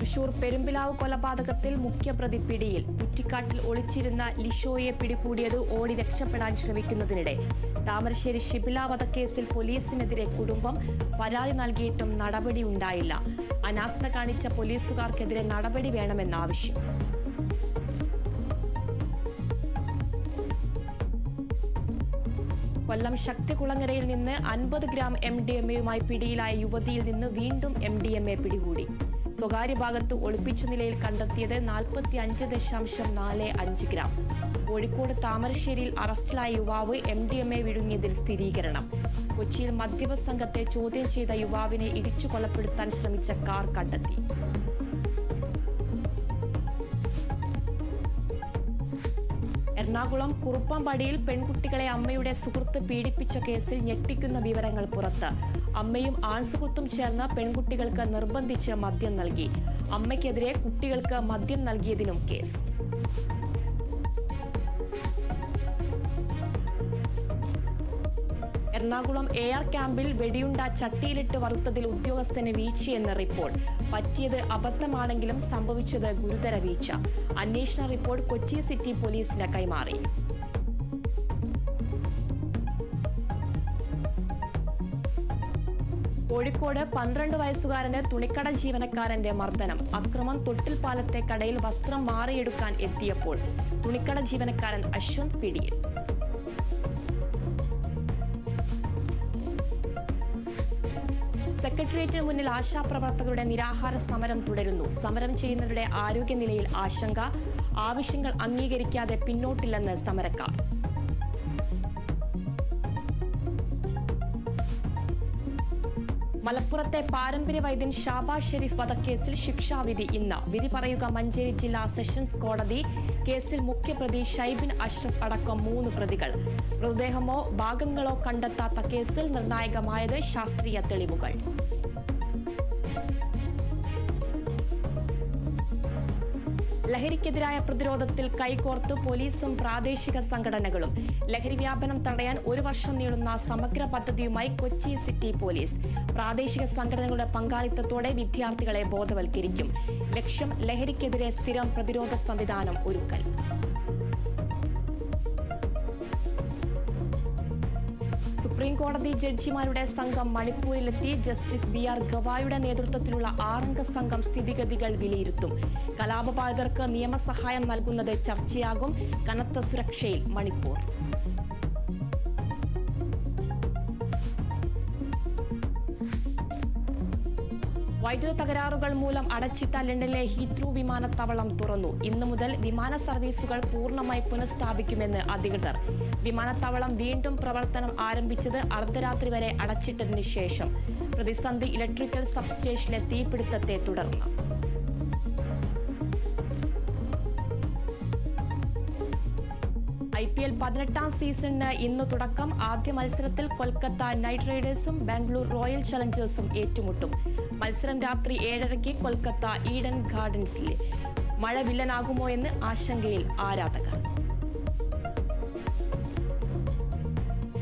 തൃശൂർ പെരുമ്പിലാവ് കൊലപാതകത്തിൽ മുഖ്യപ്രതി പിടിയിൽ. കുറ്റിക്കാട്ടിൽ ഒളിച്ചിരുന്ന ലിഷോയെ പിടികൂടിയത് ഓടി രക്ഷപ്പെടാൻ ശ്രമിക്കുന്നതിനിടെ. താമരശ്ശേരി ഷിബില വധക്കേസിൽ പോലീസിനെതിരെ കുടുംബം പരാതി നൽകിയിട്ടും നടപടിയുണ്ടായില്ല. അനാസ്ഥ കാണിച്ച പോലീസുകാർക്കെതിരെ നടപടി വേണമെന്ന ആവശ്യം. കൊല്ലം ശക്തികുളങ്ങരയിൽ നിന്ന് 50 ഗ്രാം MDMA പിടിയിലായ യുവതിയിൽ നിന്ന് വീണ്ടും MDMA പിടികൂടി. സ്വകാര്യ ഭാഗത്ത് ഒളിപ്പിച്ച നിലയിൽ കണ്ടെത്തിയത് 45.45 ഗ്രാം. കോഴിക്കോട് താമരശ്ശേരിയിൽ അറസ്റ്റിലായ യുവാവ് MDMA വിഴുങ്ങിയതിൽ സ്ഥിരീകരണം. കൊച്ചിയിൽ മദ്യപ സംഘത്തെ ചോദ്യം ചെയ്ത യുവാവിനെ ഇടിച്ചു കൊലപ്പെടുത്താൻ ശ്രമിച്ച കാർ കണ്ടെത്തി. എറണാകുളം കുറുപ്പംപടിയിൽ പെൺകുട്ടികളെ അമ്മയുടെ സുഹൃത്ത് പീഡിപ്പിച്ച കേസിൽ ഞെട്ടിക്കുന്ന വിവരങ്ങൾ പുറത്ത്. അമ്മയും ആൺസുഹൃത്തും ചേർന്ന് പെൺകുട്ടികൾക്ക് നിർബന്ധിച്ച് മദ്യം നൽകി. അമ്മയ്ക്കെതിരെ കുട്ടികൾക്ക് മദ്യം നൽകിയതിനും കേസ്. എറണാകുളം AR ക്യാമ്പിൽ വെടിയുണ്ട ചട്ടിയിലിട്ട് വറുത്തതിൽ ഉദ്യോഗസ്ഥന് വീഴ്ചയെന്ന റിപ്പോർട്ട്. പറ്റിയത് അബദ്ധമാണെങ്കിലും സംഭവിച്ചത് ഗുരുതര വീഴ്ച. അന്വേഷണ റിപ്പോർട്ട് കൊച്ചി സിറ്റി പോലീസിന് കൈമാറി. കോഴിക്കോട് 12 വയസ്സുകാരന് തുണിക്കട ജീവനക്കാരന്റെ മർദ്ദനം. അക്രമം തൊട്ടിൽപ്പാലത്തെ കടയിൽ വസ്ത്രം മാറിയെടുക്കാൻ എത്തിയപ്പോൾ. തുണിക്കട ജീവനക്കാരൻ അശ്വന്ത് പിടിയിൽ. സെക്രട്ടേറിയറ്റിന് മുന്നിൽ ആശാപ്രവർത്തകരുടെ നിരാഹാര സമരം തുടരുന്നു. സമരം ചെയ്യുന്നവരുടെ ആരോഗ്യനിലയിൽ ആശങ്ക. ആവശ്യങ്ങൾ അംഗീകരിക്കാതെ പിന്നോട്ടില്ലെന്ന് സമരക്കാർ. മലപ്പുറത്തെ പാരമ്പര്യ വൈദ്യൻ ഷാബാസ് ഷെരീഫ് വധക്കേസിൽ ശിക്ഷാവിധി ഇന്ന്. വിധി പറയുക മഞ്ചേരി ജില്ലാ സെഷൻസ് കോടതി. കേസിൽ മുഖ്യപ്രതി ഷൈബിൻ അഷ്റഫ് അടക്കം 3 പ്രതികൾ. മൃതദേഹമോ ഭാഗങ്ങളോ കണ്ടെത്താത്ത കേസിൽ നിർണായകമായത് ശാസ്ത്രീയ തെളിവുകൾ. ലഹരിക്കെതിരായ പ്രതിരോധത്തിൽ കൈകോർത്ത് പോലീസും പ്രാദേശിക സംഘടനകളും. ലഹരി വ്യാപനം തടയാൻ 1 വർഷം നീളുന്ന സമഗ്ര പദ്ധതിയുമായി കൊച്ചി സിറ്റി പോലീസ്. പ്രാദേശിക സംഘടനകളുടെ പങ്കാളിത്തത്തോടെ വിദ്യാർത്ഥികളെ ബോധവൽക്കരിക്കും. ലക്ഷ്യം ലഹരിക്കെതിരെ സ്ഥിരം പ്രതിരോധ സംവിധാനം ഒരുക്കൽ. സുപ്രീം കോടതി ജഡ്ജിമാരുടെ സംഘം മണിപ്പൂരിലെത്തി. ജസ്റ്റിസ് BR ഗവായുടെ നേതൃത്വത്തിലുള്ള 6 അംഗ സംഘം സ്ഥിതിഗതികൾ വിലയിരുത്തും. കലാപബാധിതർക്ക് നിയമസഹായം നൽകുന്നത് ചർച്ചയാകും. കനത്ത സുരക്ഷയിൽ മണിപ്പൂർ. വൈദ്യുത തകരാറുകൾ മൂലം അടച്ചിട്ട ലണ്ടനിലെ ഹീത്രൂ വിമാനത്താവളം തുറന്നു. ഇന്നു മുതൽ വിമാന സർവീസുകൾ പൂർണ്ണമായി പുനഃസ്ഥാപിക്കുമെന്ന് അധികൃതർ. വിമാനത്താവളം വീണ്ടും പ്രവർത്തനം ആരംഭിച്ചത് അർദ്ധരാത്രി വരെ അടച്ചിട്ടതിനു ശേഷം. പ്രതിസന്ധി ഇലക്ട്രിക്കൽ സബ്സ്റ്റേഷനിലെ തീപിടുത്തത്തെ തുടർന്ന്. IPL 18ാം സീസണിന് ഇന്ന് തുടക്കം. ആദ്യ മത്സരത്തിൽ കൊൽക്കത്ത നൈറ്റ് റൈഡേഴ്സും ബാംഗ്ലൂർ റോയൽ ചലഞ്ചേഴ്സും ഏറ്റുമുട്ടും. മത്സരം രാത്രി 7:30 കൊൽക്കത്ത ഈഡൻ ഗാർഡൻസിൽ. മഴ വില്ലനാകുമോ എന്ന് ആശങ്കയിൽ ആരാധകർ.